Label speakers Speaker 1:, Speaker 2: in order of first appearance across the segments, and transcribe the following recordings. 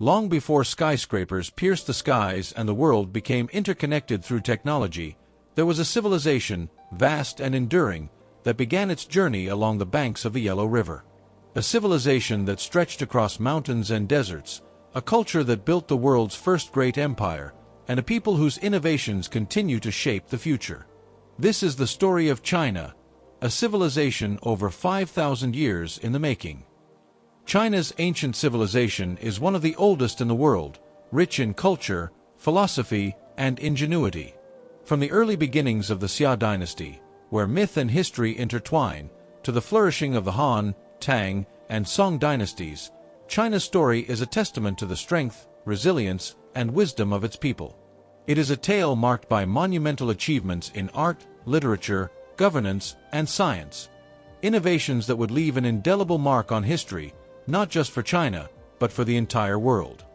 Speaker 1: Long before skyscrapers pierced the skies and the world became interconnected through technology, there was a civilization, vast and enduring, that began its journey along the banks of the Yellow River. A civilization that stretched across mountains and deserts, a culture that built the world's first great empire, and a people whose innovations continue to shape the future. This is the story of China, a civilization over 5,000 years in the making. China's ancient civilization is one of the oldest in the world, rich in culture, philosophy, and ingenuity. From the early beginnings of the Xia dynasty, where myth and history intertwine, to the flourishing of the Han, Tang, and Song dynasties, China's story is a testament to the strength, resilience, and wisdom of its people. It is a tale marked by monumental achievements in art, literature, governance, and science. Innovations that would leave an indelible mark on history, not just for China, but for the entire world.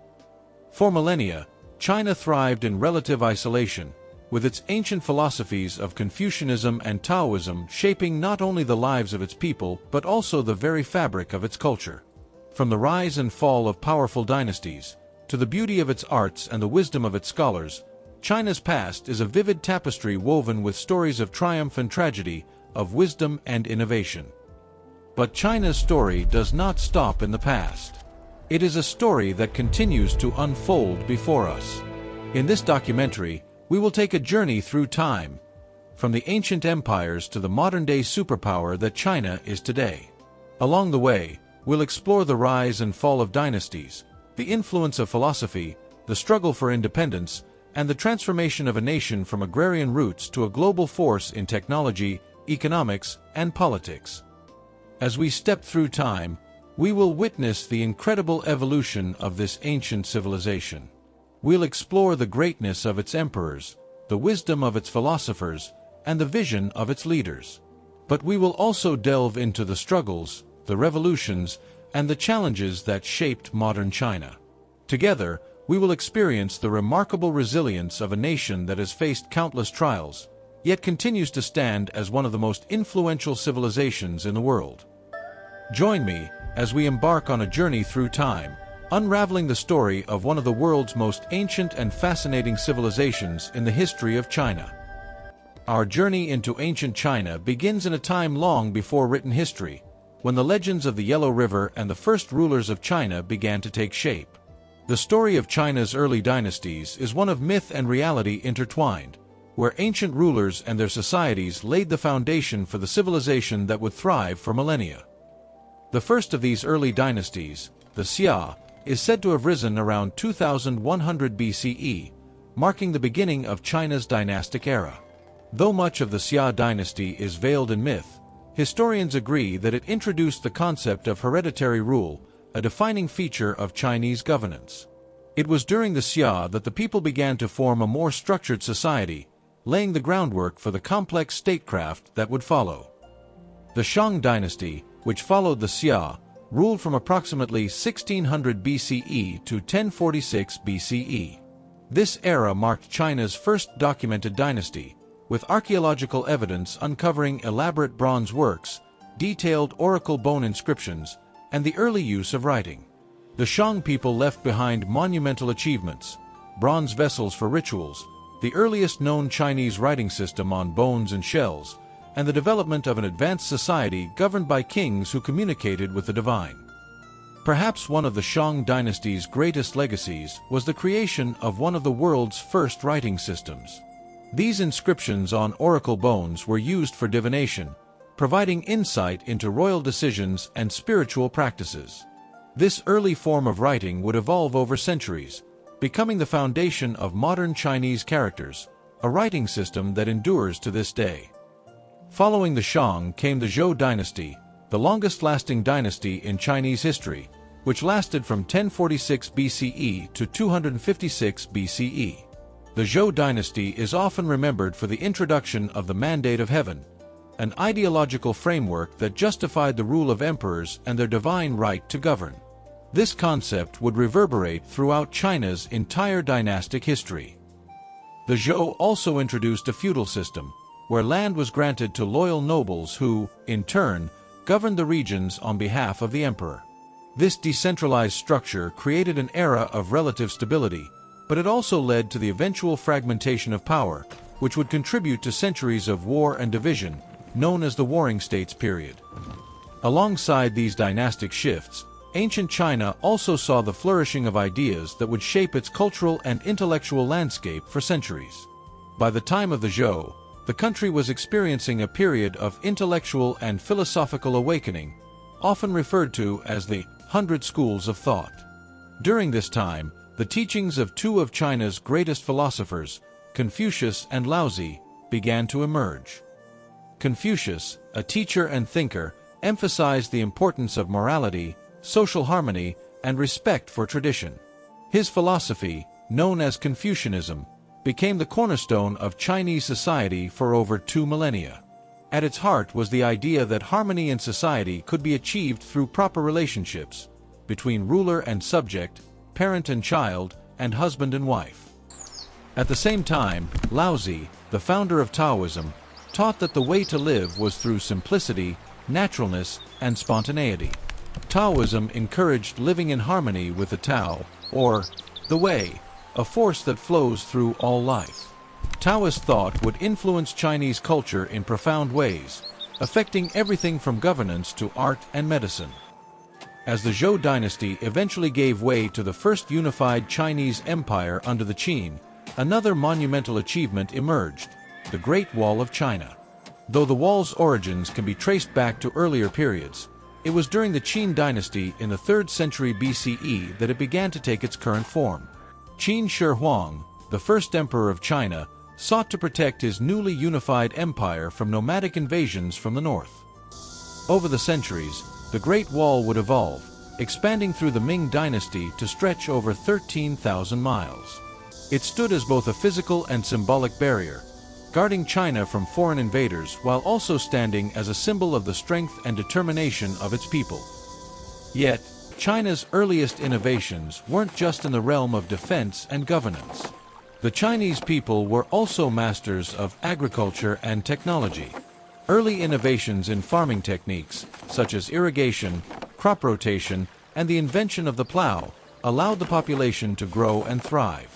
Speaker 1: For millennia, China thrived in relative isolation, with its ancient philosophies of Confucianism and Taoism shaping not only the lives of its people but also the very fabric of its culture. From the rise and fall of powerful dynasties, to the beauty of its arts and the wisdom of its scholars, China's past is a vivid tapestry woven with stories of triumph and tragedy, of wisdom and innovation. But China's story does not stop in the past. It is a story that continues to unfold before us. In this documentary, we will take a journey through time, from the ancient empires to the modern-day superpower that China is today. Along the way, we'll explore the rise and fall of dynasties, the influence of philosophy, the struggle for independence, and the transformation of a nation from agrarian roots to a global force in technology, economics, and politics. As we step through time, we will witness the incredible evolution of this ancient civilization. We'll explore the greatness of its emperors, the wisdom of its philosophers, and the vision of its leaders. But we will also delve into the struggles, the revolutions, and the challenges that shaped modern China. Together, we will experience the remarkable resilience of a nation that has faced countless trials, yet continues to stand as one of the most influential civilizations in the world. Join me as we embark on a journey through time, unraveling the story of one of the world's most ancient and fascinating civilizations in the history of China. Our journey into ancient China begins in a time long before written history, when the legends of the Yellow River and the first rulers of China began to take shape. The story of China's early dynasties is one of myth and reality intertwined, where ancient rulers and their societies laid the foundation for the civilization that would thrive for millennia. The first of these early dynasties, the Xia, is said to have risen around 2100 BCE, marking the beginning of China's dynastic era. Though much of the Xia dynasty is veiled in myth, historians agree that it introduced the concept of hereditary rule, a defining feature of Chinese governance. It was during the Xia that the people began to form a more structured society, laying the groundwork for the complex statecraft that would follow. The Shang dynasty, which followed the Xia, ruled from approximately 1600 BCE to 1046 BCE. This era marked China's first documented dynasty, with archaeological evidence uncovering elaborate bronze works, detailed oracle bone inscriptions, and the early use of writing. The Shang people left behind monumental achievements: bronze vessels for rituals, the earliest known Chinese writing system on bones and shells, and the development of an advanced society governed by kings who communicated with the divine. Perhaps one of the Shang dynasty's greatest legacies was the creation of one of the world's first writing systems. These inscriptions on oracle bones were used for divination, providing insight into royal decisions and spiritual practices. This early form of writing would evolve over centuries, becoming the foundation of modern Chinese characters, a writing system that endures to this day. Following the Shang came the Zhou dynasty, the longest-lasting dynasty in Chinese history, which lasted from 1046 BCE to 256 BCE. The Zhou dynasty is often remembered for the introduction of the Mandate of Heaven, an ideological framework that justified the rule of emperors and their divine right to govern. This concept would reverberate throughout China's entire dynastic history. The Zhou also introduced a feudal system, where land was granted to loyal nobles who, in turn, governed the regions on behalf of the emperor. This decentralized structure created an era of relative stability, but it also led to the eventual fragmentation of power, which would contribute to centuries of war and division, known as the Warring States period. Alongside these dynastic shifts, ancient China also saw the flourishing of ideas that would shape its cultural and intellectual landscape for centuries. By the time of the Zhou, the country was experiencing a period of intellectual and philosophical awakening, often referred to as the 100 Schools of Thought. During this time, the teachings of two of China's greatest philosophers, Confucius and Laozi, began to emerge. Confucius, a teacher and thinker, emphasized the importance of morality, social harmony, and respect for tradition. His philosophy, known as Confucianism, became the cornerstone of Chinese society for over 2 millennia. At its heart was the idea that harmony in society could be achieved through proper relationships between ruler and subject, parent and child, and husband and wife. At the same time, Laozi, the founder of Taoism, taught that the way to live was through simplicity, naturalness, and spontaneity. Taoism encouraged living in harmony with the Tao, or the Way, a force that flows through all life. Taoist thought would influence Chinese culture in profound ways, affecting everything from governance to art and medicine. As the Zhou dynasty eventually gave way to the first unified Chinese empire under the Qin, another monumental achievement emerged: the Great Wall of China. Though the wall's origins can be traced back to earlier periods, it was during the Qin dynasty in the 3rd century BCE that it began to take its current form. Qin Shi Huang, the first emperor of China, sought to protect his newly unified empire from nomadic invasions from the north. Over the centuries, the Great Wall would evolve, expanding through the Ming dynasty to stretch over 13,000 miles. It stood as both a physical and symbolic barrier, guarding China from foreign invaders while also standing as a symbol of the strength and determination of its people. Yet, China's earliest innovations weren't just in the realm of defense and governance. The Chinese people were also masters of agriculture and technology. Early innovations in farming techniques, such as irrigation, crop rotation, and the invention of the plow, allowed the population to grow and thrive.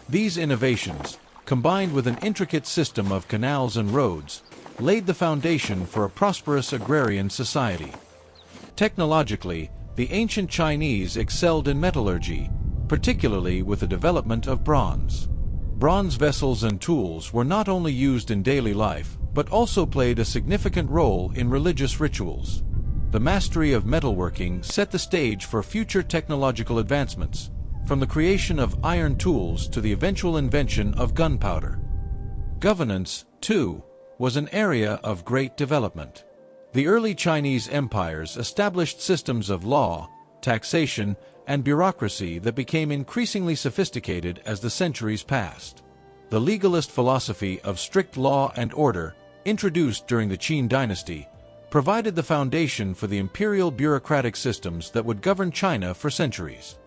Speaker 1: These innovations, combined with an intricate system of canals and roads, laid the foundation for a prosperous agrarian society. Technologically, the ancient Chinese excelled in metallurgy, particularly with the development of bronze. Bronze vessels and tools were not only used in daily life, but also played a significant role in religious rituals. The mastery of metalworking set the stage for future technological advancements, from the creation of iron tools to the eventual invention of gunpowder. Governance, too, was an area of great development. The early Chinese empires established systems of law, taxation, and bureaucracy that became increasingly sophisticated as the centuries passed. The legalist philosophy of strict law and order, introduced during the Qin dynasty, provided the foundation for the imperial bureaucratic systems that would govern China for centuries.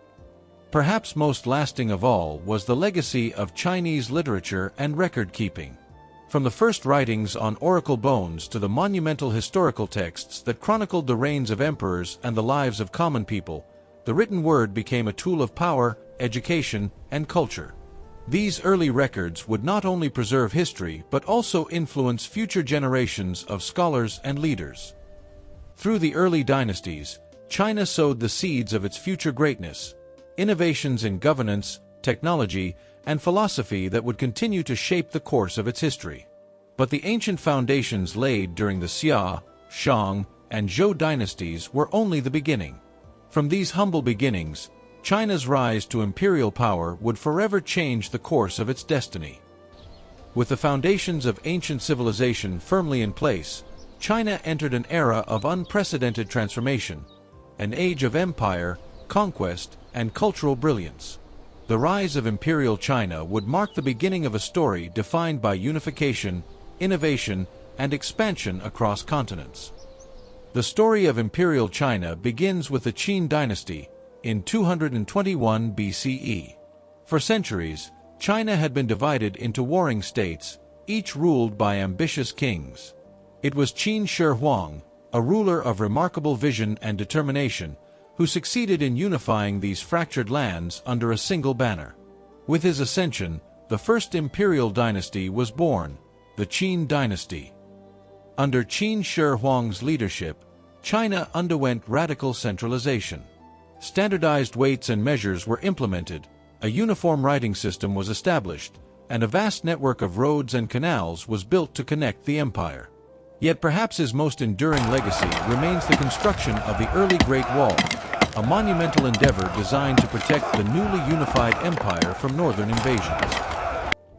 Speaker 1: Perhaps most lasting of all was the legacy of Chinese literature and record-keeping. From the first writings on oracle bones to the monumental historical texts that chronicled the reigns of emperors and the lives of common people, the written word became a tool of power, education, and culture. These early records would not only preserve history but also influence future generations of scholars and leaders. Through the early dynasties, China sowed the seeds of its future greatness, innovations in governance, technology, and philosophy that would continue to shape the course of its history. But the ancient foundations laid during the Xia, Shang, and Zhou dynasties were only the beginning. From these humble beginnings, China's rise to imperial power would forever change the course of its destiny. With the foundations of ancient civilization firmly in place, China entered an era of unprecedented transformation, an age of empire, conquest, and cultural brilliance. The rise of imperial China would mark the beginning of a story defined by unification, innovation, and expansion across continents. The story of imperial China begins with the Qin dynasty in 221 BCE. For centuries, China had been divided into warring states, each ruled by ambitious kings. It was Qin Shi Huang, a ruler of remarkable vision and determination, who succeeded in unifying these fractured lands under a single banner. With his ascension, the first imperial dynasty was born, the Qin dynasty. Under Qin Shi Huang's leadership, China underwent radical centralization. Standardized weights and measures were implemented, a uniform writing system was established, and a vast network of roads and canals was built to connect the empire. Yet perhaps his most enduring legacy remains the construction of the early Great Wall, a monumental endeavor designed to protect the newly unified empire from northern invasions.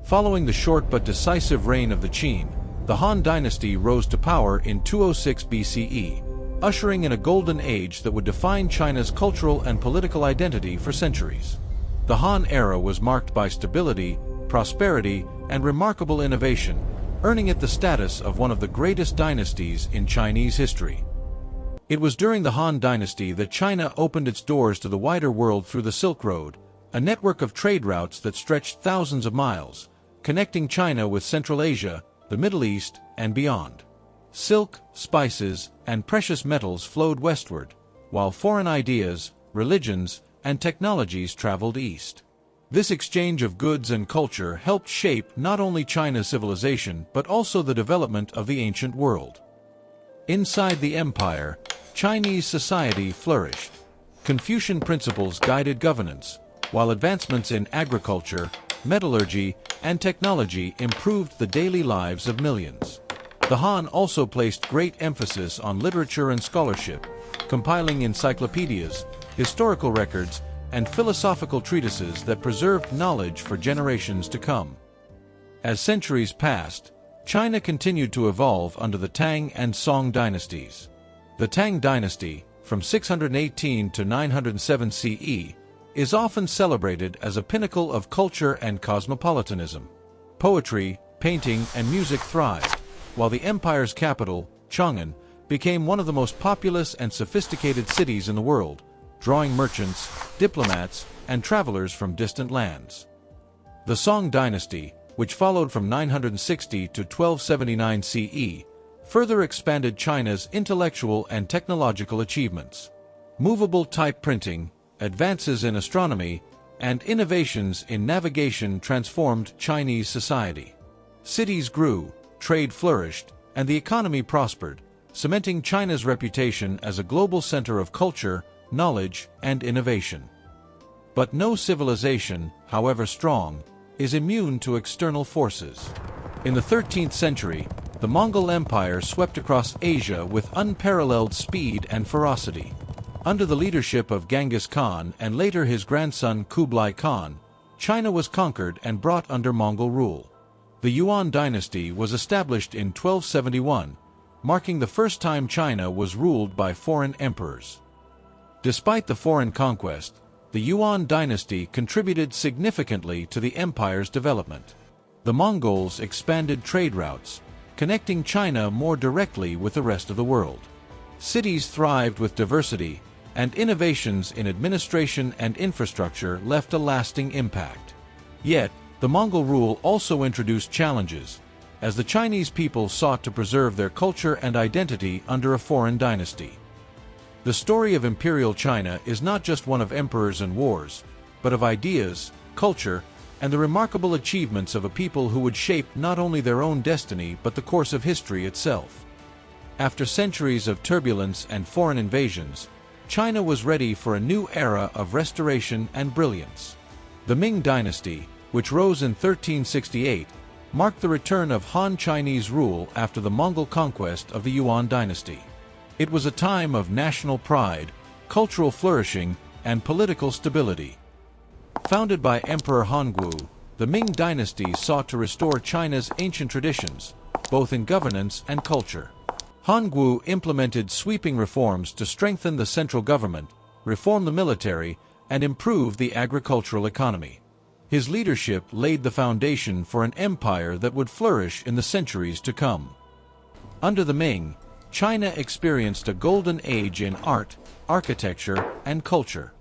Speaker 1: Following the short but decisive reign of the Qin, the Han dynasty rose to power in 206 BCE, ushering in a golden age that would define China's cultural and political identity for centuries. The Han era was marked by stability, prosperity, and remarkable innovation, earning it the status of one of the greatest dynasties in Chinese history. It was during the Han dynasty that China opened its doors to the wider world through the Silk Road, a network of trade routes that stretched thousands of miles, connecting China with Central Asia, the Middle East, and beyond. Silk, spices, and precious metals flowed westward, while foreign ideas, religions, and technologies traveled east. This exchange of goods and culture helped shape not only China's civilization but also the development of the ancient world. Inside the empire, Chinese society flourished. Confucian principles guided governance, while advancements in agriculture, metallurgy, and technology improved the daily lives of millions. The Han also placed great emphasis on literature and scholarship, compiling encyclopedias, historical records, and philosophical treatises that preserved knowledge for generations to come. As centuries passed, China continued to evolve under the Tang and Song dynasties. The Tang dynasty, from 618 to 907 CE, is often celebrated as a pinnacle of culture and cosmopolitanism. Poetry, painting, and music thrived, while the empire's capital, Chang'an, became one of the most populous and sophisticated cities in the world, drawing merchants, diplomats, and travelers from distant lands. The Song dynasty, which followed from 960 to 1279 CE, further expanded China's intellectual and technological achievements. Movable type printing, advances in astronomy, and innovations in navigation transformed Chinese society. Cities grew, trade flourished, and the economy prospered, cementing China's reputation as a global center of culture, knowledge, and innovation. But no civilization, however strong, is immune to external forces. In the 13th century, the Mongol Empire swept across Asia with unparalleled speed and ferocity. Under the leadership of Genghis Khan and later his grandson Kublai Khan, China was conquered and brought under Mongol rule. The Yuan dynasty was established in 1271, marking the first time China was ruled by foreign emperors. Despite the foreign conquest, the Yuan dynasty contributed significantly to the empire's development. The Mongols expanded trade routes, connecting China more directly with the rest of the world. Cities thrived with diversity, and innovations in administration and infrastructure left a lasting impact. Yet, the Mongol rule also introduced challenges, as the Chinese people sought to preserve their culture and identity under a foreign dynasty. The story of imperial China is not just one of emperors and wars, but of ideas, culture, and the remarkable achievements of a people who would shape not only their own destiny but the course of history itself. After centuries of turbulence and foreign invasions, China was ready for a new era of restoration and brilliance. The Ming dynasty, which rose in 1368, marked the return of Han Chinese rule after the Mongol conquest of the Yuan dynasty. It was a time of national pride, cultural flourishing, and political stability. Founded by Emperor Hongwu, the Ming dynasty sought to restore China's ancient traditions, both in governance and culture. Hongwu implemented sweeping reforms to strengthen the central government, reform the military, and improve the agricultural economy. His leadership laid the foundation for an empire that would flourish in the centuries to come. Under the Ming, China experienced a golden age in art, architecture, and culture.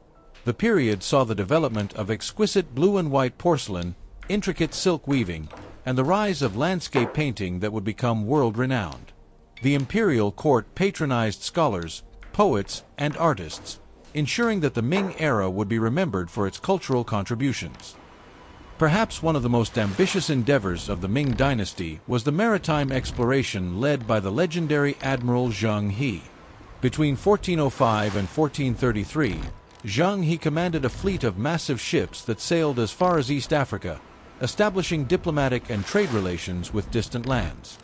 Speaker 1: The period saw the development of exquisite blue and white porcelain, intricate silk weaving, and the rise of landscape painting that would become world-renowned. The imperial court patronized scholars, poets, and artists, ensuring that the Ming era would be remembered for its cultural contributions. Perhaps one of the most ambitious endeavors of the Ming dynasty was the maritime exploration led by the legendary Admiral Zheng He. Between 1405 and 1433, Zheng He commanded a fleet of massive ships that sailed as far as East Africa, establishing diplomatic and trade relations with distant lands.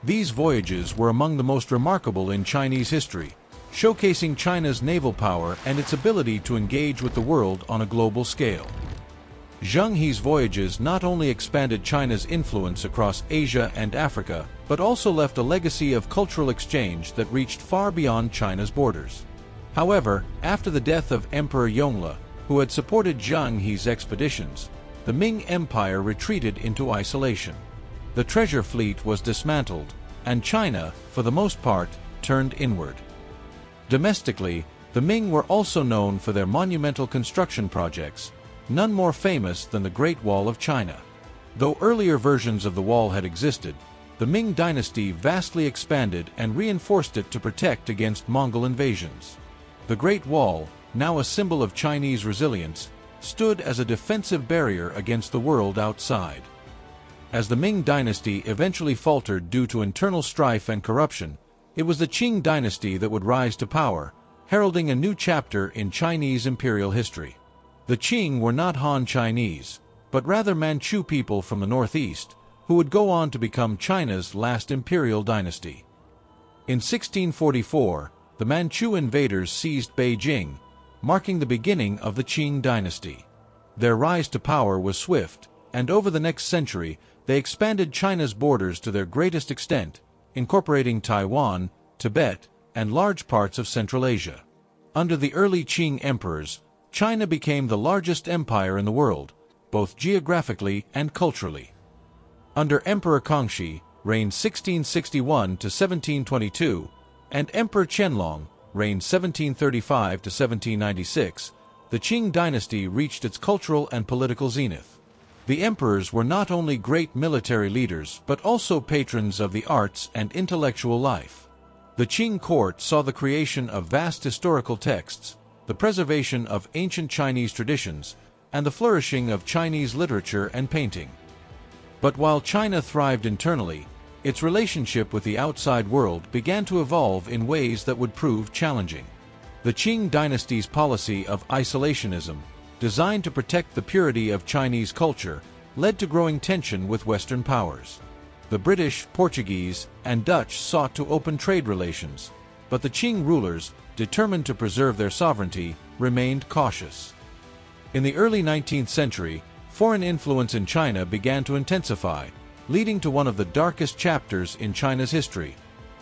Speaker 1: These voyages were among the most remarkable in Chinese history, showcasing China's naval power and its ability to engage with the world on a global scale. Zheng He's voyages not only expanded China's influence across Asia and Africa, but also left a legacy of cultural exchange that reached far beyond China's borders. However, after the death of Emperor Yongle, who had supported Zheng He's expeditions, the Ming Empire retreated into isolation. The treasure fleet was dismantled, and China, for the most part, turned inward. Domestically, the Ming were also known for their monumental construction projects, none more famous than the Great Wall of China. Though earlier versions of the wall had existed, the Ming dynasty vastly expanded and reinforced it to protect against Mongol invasions. The Great Wall, now a symbol of Chinese resilience, stood as a defensive barrier against the world outside. As the Ming dynasty eventually faltered due to internal strife and corruption, it was the Qing dynasty that would rise to power, heralding a new chapter in Chinese imperial history. The Qing were not Han Chinese, but rather Manchu people from the northeast, who would go on to become China's last imperial dynasty. In 1644, the Manchu invaders seized Beijing, marking the beginning of the Qing dynasty. Their rise to power was swift, and over the next century, they expanded China's borders to their greatest extent, incorporating Taiwan, Tibet, and large parts of Central Asia. Under the early Qing emperors, China became the largest empire in the world, both geographically and culturally. Under Emperor Kangxi, reigned 1661 to 1722, and Emperor Qianlong, reigned 1735 to 1796, the Qing dynasty reached its cultural and political zenith. The emperors were not only great military leaders but also patrons of the arts and intellectual life. The Qing court saw the creation of vast historical texts, the preservation of ancient Chinese traditions, and the flourishing of Chinese literature and painting. But while China thrived internally, its relationship with the outside world began to evolve in ways that would prove challenging. The Qing dynasty's policy of isolationism, designed to protect the purity of Chinese culture, led to growing tension with Western powers. The British, Portuguese, and Dutch sought to open trade relations, but the Qing rulers, determined to preserve their sovereignty, remained cautious. In the early 19th century, foreign influence in China began to intensify, leading to one of the darkest chapters in China's history,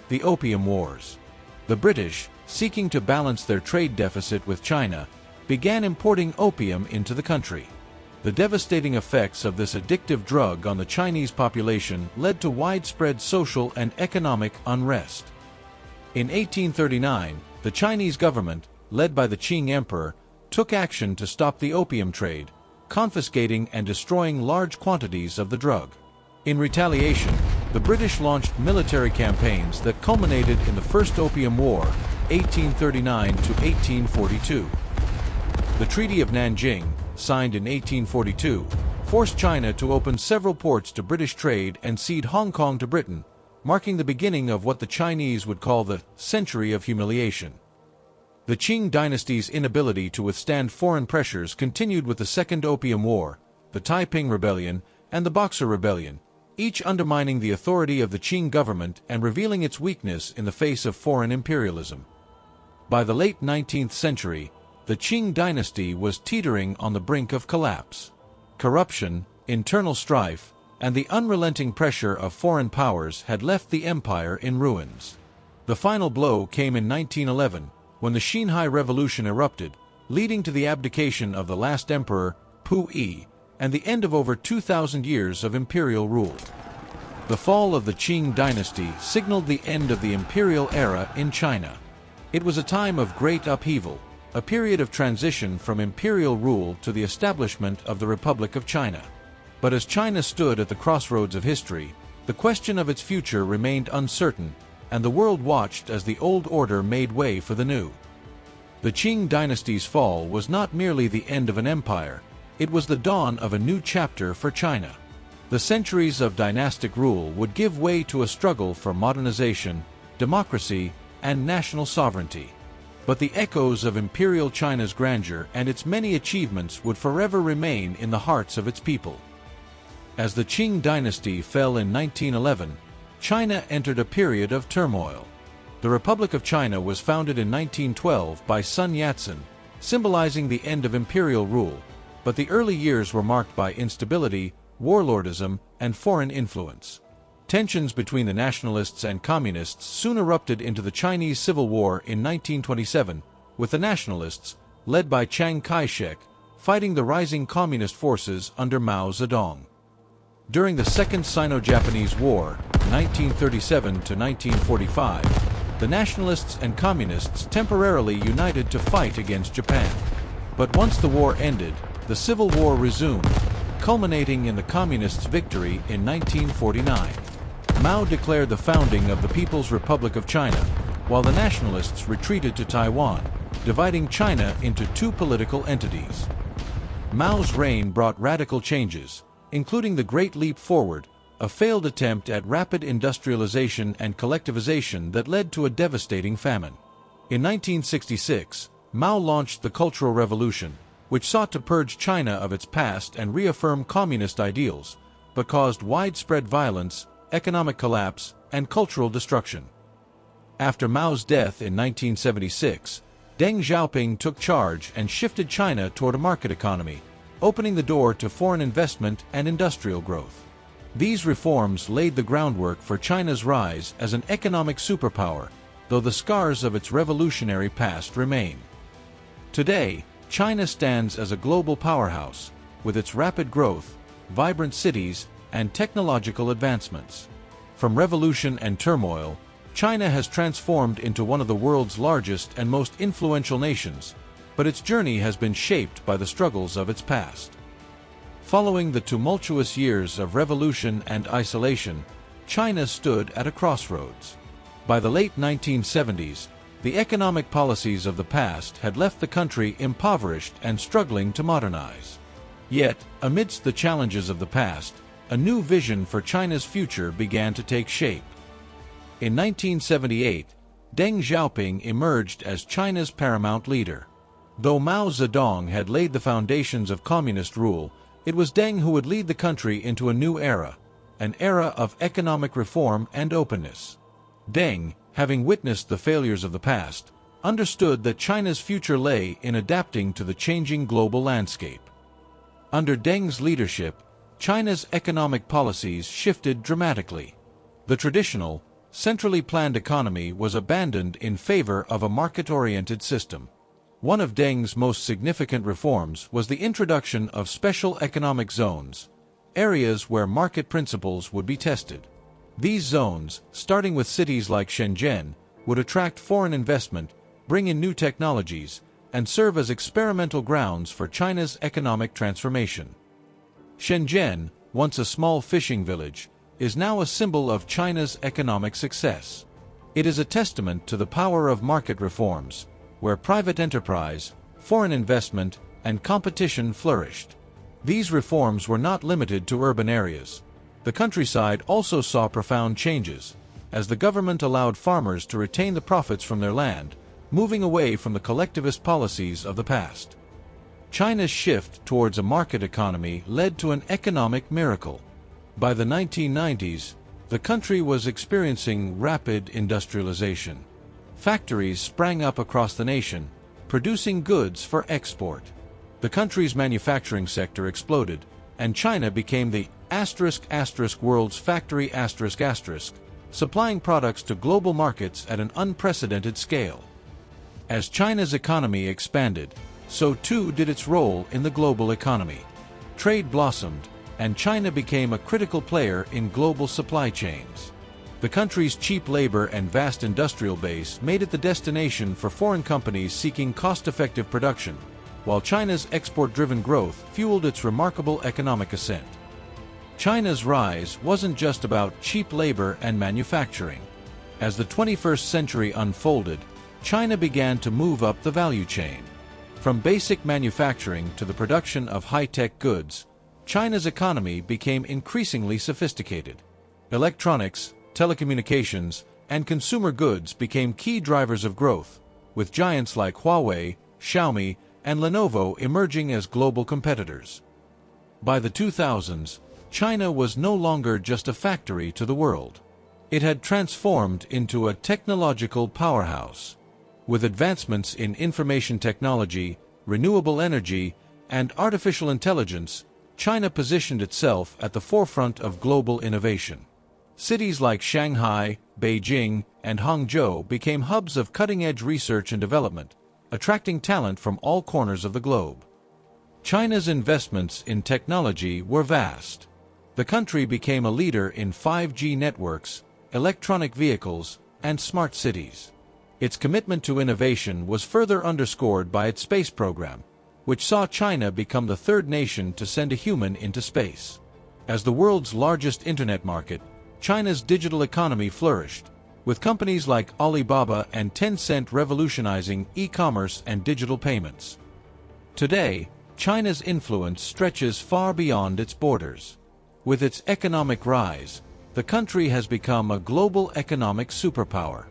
Speaker 1: the Opium Wars. The British, seeking to balance their trade deficit with China, began importing opium into the country. The devastating effects of this addictive drug on the Chinese population led to widespread social and economic unrest. In 1839, the Chinese government, led by the Qing emperor, took action to stop the opium trade, confiscating and destroying large quantities of the drug. In retaliation, the British launched military campaigns that culminated in the First Opium War, 1839 to 1842. The Treaty of Nanjing, signed in 1842, forced China to open several ports to British trade and cede Hong Kong to Britain, marking the beginning of what the Chinese would call the Century of Humiliation. The Qing dynasty's inability to withstand foreign pressures continued with the Second Opium War, the Taiping Rebellion, and the Boxer Rebellion, each undermining the authority of the Qing government and revealing its weakness in the face of foreign imperialism. By the late 19th century, the Qing dynasty was teetering on the brink of collapse. Corruption, internal strife, and the unrelenting pressure of foreign powers had left the empire in ruins. The final blow came in 1911, when the Xinhai Revolution erupted, leading to the abdication of the last emperor, Puyi, and the end of over 2,000 years of imperial rule. The fall of the Qing dynasty signaled the end of the imperial era in China. It was a time of great upheaval, a period of transition from imperial rule to the establishment of the Republic of China. But as China stood at the crossroads of history, the question of its future remained uncertain, and the world watched as the old order made way for the new. The Qing dynasty's fall was not merely the end of an empire, it was the dawn of a new chapter for China. The centuries of dynastic rule would give way to a struggle for modernization, democracy, and national sovereignty. But the echoes of imperial China's grandeur and its many achievements would forever remain in the hearts of its people. As the Qing dynasty fell in 1911, China entered a period of turmoil. The Republic of China was founded in 1912 by Sun Yat-sen, symbolizing the end of imperial rule, but the early years were marked by instability, warlordism, and foreign influence. Tensions between the nationalists and communists soon erupted into the Chinese Civil War in 1927, with the nationalists, led by Chiang Kai-shek, fighting the rising communist forces under Mao Zedong. During the Second Sino-Japanese War, 1937 to 1945, the nationalists and communists temporarily united to fight against Japan. But once the war ended, the Civil War resumed, culminating in the communists' victory in 1949. Mao declared the founding of the People's Republic of China, while the nationalists retreated to Taiwan, dividing China into two political entities. Mao's reign brought radical changes, including the Great Leap Forward, a failed attempt at rapid industrialization and collectivization that led to a devastating famine. In 1966, Mao launched the Cultural Revolution, which sought to purge China of its past and reaffirm communist ideals, but caused widespread violence, economic collapse, and cultural destruction. After Mao's death in 1976, Deng Xiaoping took charge and shifted China toward a market economy, opening the door to foreign investment and industrial growth. These reforms laid the groundwork for China's rise as an economic superpower, though the scars of its revolutionary past remain. Today, China stands as a global powerhouse, with its rapid growth, vibrant cities, and technological advancements. From revolution and turmoil, China has transformed into one of the world's largest and most influential nations, but its journey has been shaped by the struggles of its past. Following the tumultuous years of revolution and isolation, China stood at a crossroads. By the late 1970s, the economic policies of the past had left the country impoverished and struggling to modernize. Yet, amidst the challenges of the past, a new vision for China's future began to take shape. In 1978, Deng Xiaoping emerged as China's paramount leader. Though Mao Zedong had laid the foundations of communist rule, it was Deng who would lead the country into a new era, an era of economic reform and openness. Deng, having witnessed the failures of the past, understood that China's future lay in adapting to the changing global landscape. Under Deng's leadership, China's economic policies shifted dramatically. The traditional, centrally planned economy was abandoned in favor of a market-oriented system. One of Deng's most significant reforms was the introduction of special economic zones, areas where market principles would be tested. These zones, starting with cities like Shenzhen, would attract foreign investment, bring in new technologies, and serve as experimental grounds for China's economic transformation. Shenzhen, once a small fishing village, is now a symbol of China's economic success. It is a testament to the power of market reforms, where private enterprise, foreign investment, and competition flourished. These reforms were not limited to urban areas. The countryside also saw profound changes, as the government allowed farmers to retain the profits from their land, moving away from the collectivist policies of the past. China's shift towards a market economy led to an economic miracle. By the 1990s, the country was experiencing rapid industrialization. Factories sprang up across the nation, producing goods for export. The country's manufacturing sector exploded, and China became the world's factory supplying products to global markets at an unprecedented scale. As China's economy expanded, so too did its role in the global economy. Trade blossomed, and China became a critical player in global supply chains. The country's cheap labor and vast industrial base made it the destination for foreign companies seeking cost-effective production, while China's export-driven growth fueled its remarkable economic ascent. China's rise wasn't just about cheap labor and manufacturing. As the 21st century unfolded, China began to move up the value chain. From basic manufacturing to the production of high-tech goods, China's economy became increasingly sophisticated. Electronics, telecommunications, and consumer goods became key drivers of growth, with giants like Huawei, Xiaomi, and Lenovo emerging as global competitors. By the 2000s, China was no longer just a factory to the world. It had transformed into a technological powerhouse. With advancements in information technology, renewable energy, and artificial intelligence, China positioned itself at the forefront of global innovation. Cities like Shanghai, Beijing, and Hangzhou became hubs of cutting-edge research and development, attracting talent from all corners of the globe. China's investments in technology were vast. The country became a leader in 5G networks, electronic vehicles, and smart cities. Its commitment to innovation was further underscored by its space program, which saw China become the third nation to send a human into space. As the world's largest internet market, China's digital economy flourished, with companies like Alibaba and Tencent revolutionizing e-commerce and digital payments. Today, China's influence stretches far beyond its borders. With its economic rise, the country has become a global economic superpower.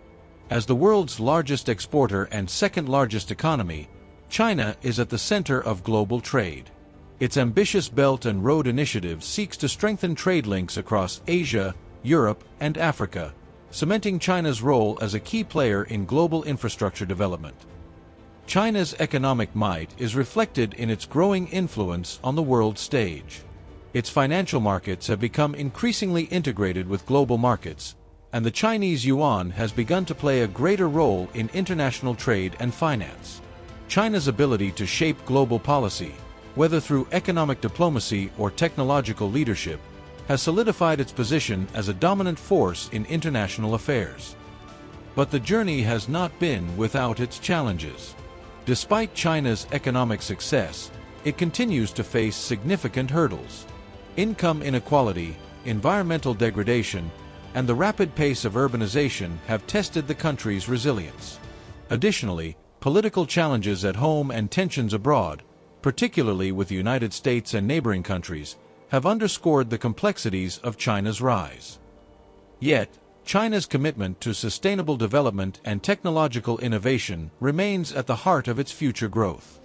Speaker 1: As the world's largest exporter and second-largest economy, China is at the center of global trade. Its ambitious Belt and Road Initiative seeks to strengthen trade links across Asia, Europe, and Africa, cementing China's role as a key player in global infrastructure development. China's economic might is reflected in its growing influence on the world stage. Its financial markets have become increasingly integrated with global markets, and the Chinese yuan has begun to play a greater role in international trade and finance. China's ability to shape global policy, whether through economic diplomacy or technological leadership, has solidified its position as a dominant force in international affairs. But the journey has not been without its challenges. Despite China's economic success, it continues to face significant hurdles. Income inequality, environmental degradation, and the rapid pace of urbanization have tested the country's resilience. Additionally, political challenges at home and tensions abroad, particularly with the United States and neighboring countries, have underscored the complexities of China's rise. Yet, China's commitment to sustainable development and technological innovation remains at the heart of its future growth.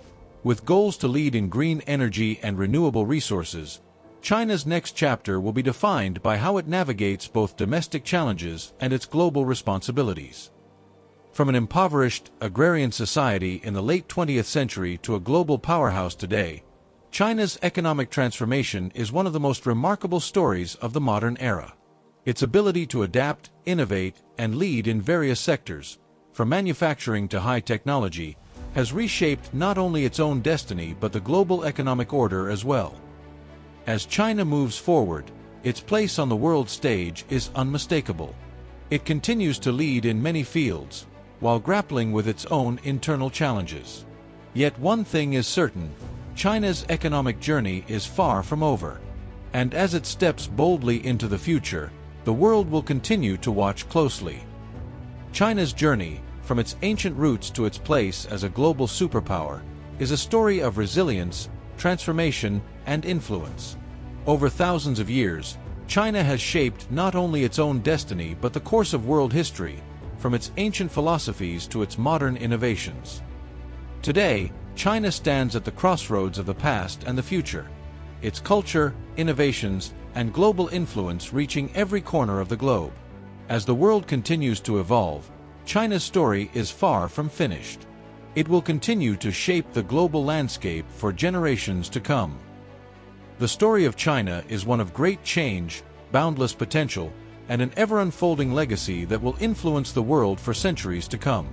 Speaker 1: With goals to lead in green energy and renewable resources, China's next chapter will be defined by how it navigates both domestic challenges and its global responsibilities. From an impoverished, agrarian society in the late 20th century to a global powerhouse today, China's economic transformation is one of the most remarkable stories of the modern era. Its ability to adapt, innovate, and lead in various sectors, from manufacturing to high technology, has reshaped not only its own destiny but the global economic order as well. As China moves forward, its place on the world stage is unmistakable. It continues to lead in many fields, while grappling with its own internal challenges. Yet one thing is certain: China's economic journey is far from over. And as it steps boldly into the future, the world will continue to watch closely. China's journey, from its ancient roots to its place as a global superpower, is a story of resilience, transformation, and influence. Over thousands of years, China has shaped not only its own destiny but the course of world history, from its ancient philosophies to its modern innovations. Today, China stands at the crossroads of the past and the future, its culture, innovations, and global influence reaching every corner of the globe. As the world continues to evolve, China's story is far from finished. It will continue to shape the global landscape for generations to come. The story of China is one of great change, boundless potential, and an ever-unfolding legacy that will influence the world for centuries to come.